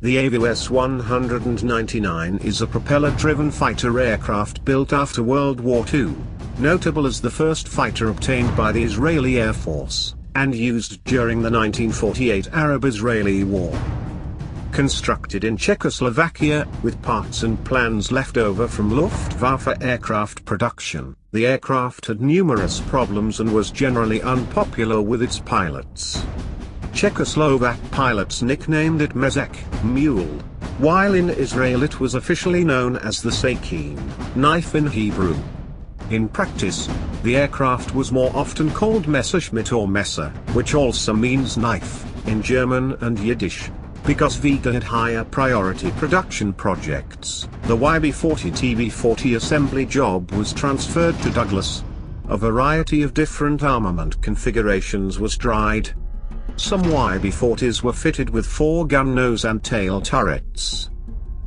The AVS-199 is a propeller-driven fighter aircraft built after World War II, notable as the first fighter obtained by the Israeli Air Force, and used during the 1948 Arab-Israeli War. Constructed in Czechoslovakia, with parts and plans left over from Luftwaffe aircraft production, the aircraft had numerous problems and was generally unpopular with its pilots. Czechoslovak pilots nicknamed it Mezek, mule, while in Israel it was officially known as the Sakin, knife in Hebrew. In practice, the aircraft was more often called Messerschmitt or Messer, which also means knife, in German and Yiddish. Because Vega had higher priority production projects, the YB-40 TB-40 assembly job was transferred to Douglas. A variety of different armament configurations was tried. Some YB-40s were fitted with 4-gun nose and tail turrets.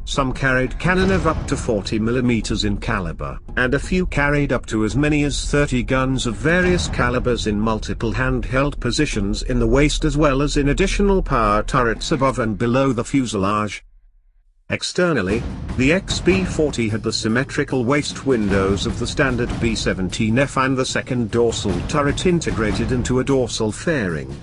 Some carried cannon of up to 40 mm in caliber, and a few carried up to as many as 30 guns of various calibers in multiple handheld positions in the waist as well as in additional power turrets above and below the fuselage. Externally, the XB-40 had the symmetrical waist windows of the standard B-17F and the second dorsal turret integrated into a dorsal fairing.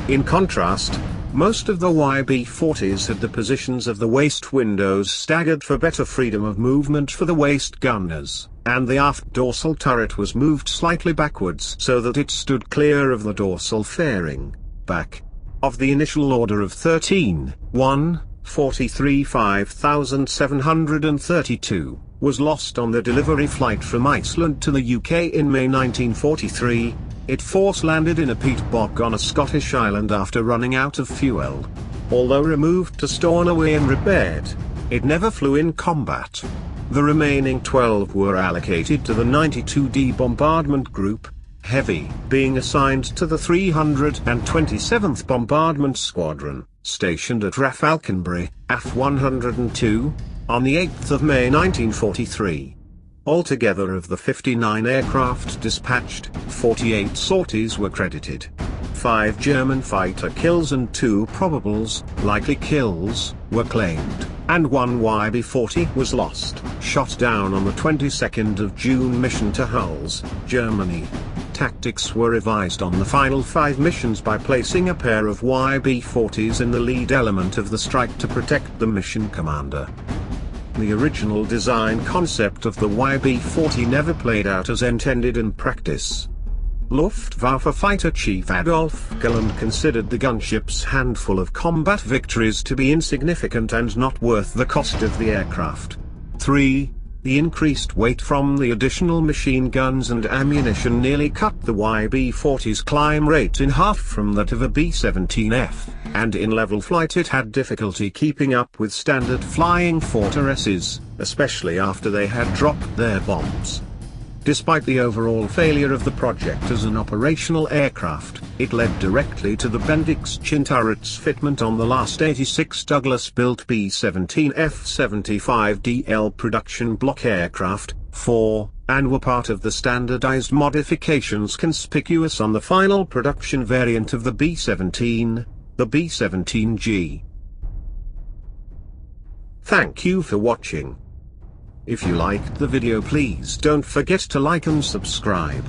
In contrast, most of the YB-40s had the positions of the waist windows staggered for better freedom of movement for the waist gunners, and the aft dorsal turret was moved slightly backwards so that it stood clear of the dorsal fairing, back. Of the initial order of 13, 143 5732, was lost on the delivery flight from Iceland to the UK in May 1943. It force-landed in a peat bog on a Scottish island after running out of fuel. Although removed to Stornoway and repaired, it never flew in combat. The remaining 12 were allocated to the 92D Bombardment Group, Heavy, being assigned to the 327th Bombardment Squadron, stationed at RAF Alconbury, AF 102, on the 8th of May 1943. Altogether of the 59 aircraft dispatched, 48 sorties were credited. 5 German fighter kills and 2 probables, likely kills, were claimed, and 1 YB-40 was lost, shot down on the 22nd of June mission to Hulls, Germany. Tactics were revised on the final 5 missions by placing a pair of YB-40s in the lead element of the strike to protect the mission commander. The original design concept of the YB-40 never played out as intended in practice. Luftwaffe Fighter Chief Adolf Galland considered the gunship's handful of combat victories to be insignificant and not worth the cost of the aircraft. 3. The increased weight from the additional machine guns and ammunition nearly cut the YB-40's climb rate in half from that of a B-17F, and in level flight it had difficulty keeping up with standard flying fortresses, especially after they had dropped their bombs. Despite the overall failure of the project as an operational aircraft, it led directly to the Bendix chin turrets fitment on the last 86 Douglas-built B-17F-75DL production block aircraft, 4, and were part of the standardized modifications conspicuous on the final production variant of the B-17, the B-17G. Thank you for watching. If you liked the video, please don't forget to like and subscribe.